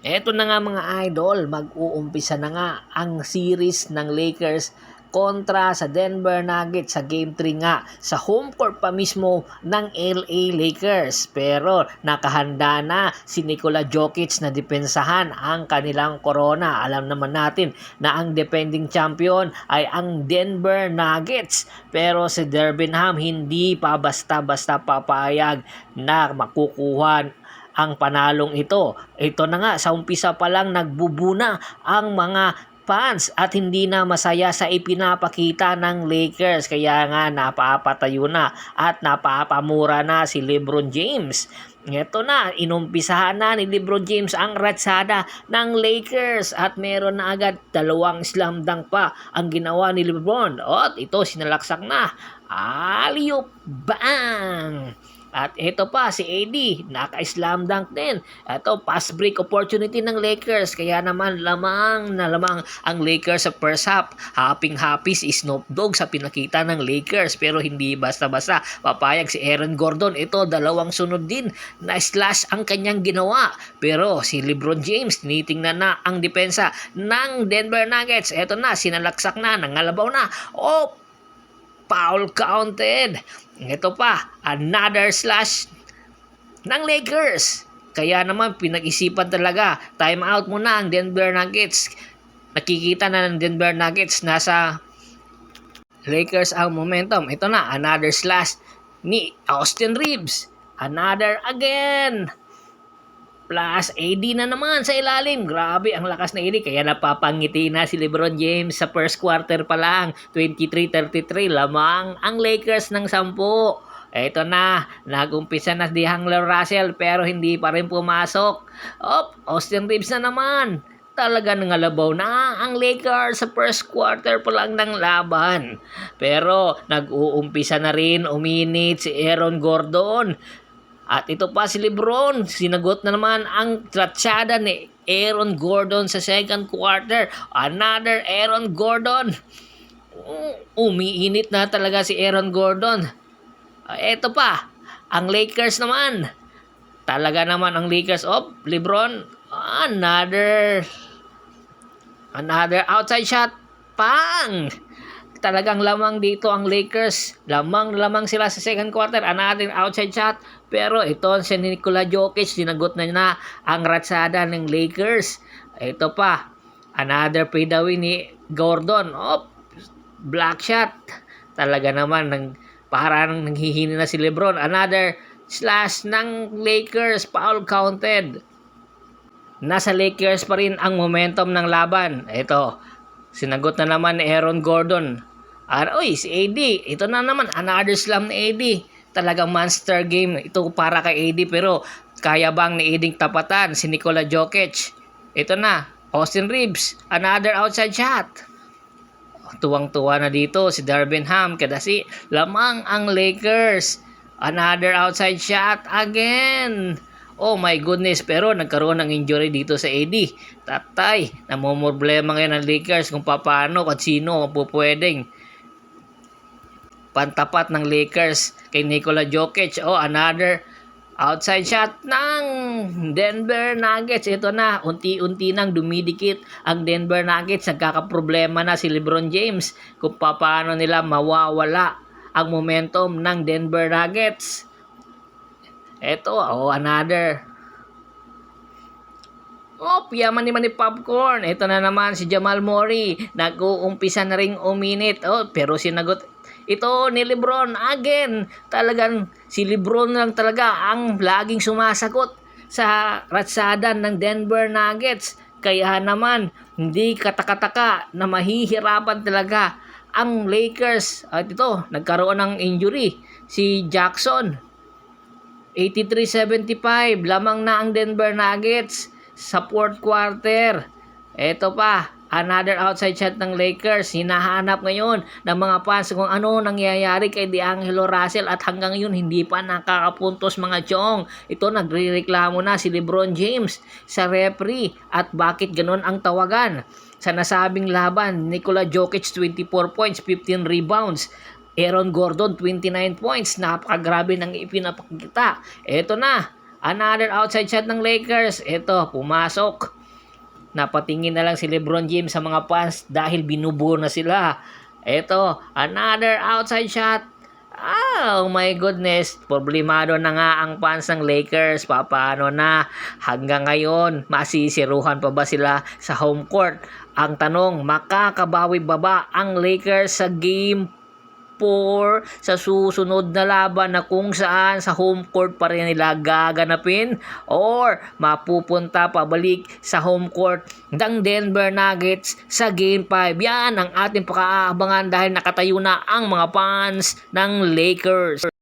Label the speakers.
Speaker 1: Eto na nga mga idol, mag-uumpisa na nga ang series ng Lakers kontra sa Denver Nuggets sa Game 3 nga sa home court pa mismo ng LA Lakers. Pero nakahanda na si Nikola Jokic na depensahan ang kanilang corona. Alam naman natin na ang defending champion ay ang Denver Nuggets. Pero si Dervinham hindi pa basta-basta papayag na makukuha ang panalong ito. Ito na nga, sa umpisa pa lang nagbubuna ang mga fans at hindi na masaya sa ipinapakita ng Lakers. Kaya nga napapatayo na at napapamura na si LeBron James. Ito na, inumpisahan na ni LeBron James ang ratsada ng Lakers at meron na agad 2 slam dunk pa ang ginawa ni LeBron. At ito, sinalaksak na. Alley-oop, bang! At ito pa, si AD, naka-slam dunk din. Ito, fast break opportunity ng Lakers. Kaya naman, lamang na lamang ang Lakers sa first half. Happy si Snoop Dogg sa pinakita ng Lakers. Pero hindi basta-basta papayag si Aaron Gordon. Ito, 2 sunod din na slash ang kanyang ginawa. Pero si LeBron James, tinitingnan na ang depensa ng Denver Nuggets. Ito na, sinalaksak na, nangalabaw na. Oh, foul counted. Ito pa, another slash ng Lakers. Kaya naman pinag-isipan talaga. Time out muna ang Denver Nuggets. Nakikita na ng Denver Nuggets nasa Lakers ang momentum. Ito na, another slash ni Austin Reeves. Another again. Plus, AD na naman sa ilalim. Grabe, ang lakas na AD. Kaya napapangiti na si LeBron James sa first quarter pa lang. 23-33. Lamang ang Lakers ng 10. Ito na, nag-umpisa na si D'Angelo Russell pero hindi pa rin pumasok. Austin Reeves na naman. Talaga nangalabaw na ang Lakers sa first quarter pa lang ng laban. Pero nag-uumpisa na rin uminit si Aaron Gordon. At ito pa si LeBron, sinagot na naman ang tratsada ni Aaron Gordon sa second quarter. Another Aaron Gordon. Umiinit na talaga si Aaron Gordon. Ito pa, ang Lakers naman. Talaga naman ang Lakers. LeBron, another outside shot. Pang! Talagang lamang dito ang Lakers. Lamang sila sa second quarter. Another outside shot. Pero ito si Nikola Jokic. Sinagot na ang ratsada ng Lakers. Ito pa. Another fadeaway ni Gordon. Block shot. Talaga naman. Parang nanghihina na si LeBron. Another slash ng Lakers. Foul counted. Nasa Lakers pa rin ang momentum ng laban. Ito. Sinagot na naman ni Aaron Gordon. Si AD. Ito na naman, another slam ni AD. Talagang monster game. Ito para kay AD pero kaya bang ni AD tapatan si Nikola Jokic? Ito na, Austin Reeves. Another outside shot. Tuwang-tuwa na dito si Dervinham kasi lamang ang Lakers. Another outside shot again. Oh my goodness, pero nagkaroon ng injury dito sa AD. Tatay, namumroblema ngayon ng Lakers kung paano at sino ang pupwedeng pantapat ng Lakers kay Nikola Jokic. Another outside shot ng Denver Nuggets. Ito na, unti-unti nang dumidikit ang Denver Nuggets. Nagkakaproblema na si LeBron James kung paano nila mawawala ang momentum ng Denver Nuggets. Ito, another. Yaman ni popcorn. Ito na naman si Jamal Murray. Nag-uumpisa na ring uminit. Pero sinagot ito ni LeBron again. Talagang si LeBron lang talaga ang laging sumasagot sa ratsada ng Denver Nuggets. Kaya naman, hindi katakataka na mahihirapan talaga ang Lakers. At ito, nagkaroon ng injury si Jackson. 83-75, lamang na ang Denver Nuggets sa fourth quarter. Ito pa, another outside shot ng Lakers. Hinahanap ngayon ng mga fans kung ano nangyayari kay D'Angelo Russell at hanggang ngayon hindi pa nakakapuntos mga chong. Ito, nagrereklamo na si LeBron James sa referee at bakit ganon ang tawagan. Sa nasabing laban, Nikola Jokic 24 points, 15 rebounds. Aaron Gordon 29 points. Napakagrabe ng ipinapakita. Ito na, another outside shot ng Lakers. Ito, pumasok. napatingin na lang si LeBron James sa mga fans dahil binubuo na sila. Eto, another outside shot. Oh my goodness, problemado na nga ang fans ng Lakers. Papaano na? Hanggang ngayon, masisiruhan pa ba sila sa home court? Ang tanong, makakabawi ba ang Lakers sa Game 4 sa susunod na laban na kung saan sa home court pa rin nila gaganapin, or mapupunta pabalik sa home court ng Denver Nuggets sa Game 5? Yan ang ating pakaabangan dahil nakatayo na ang mga fans ng Lakers.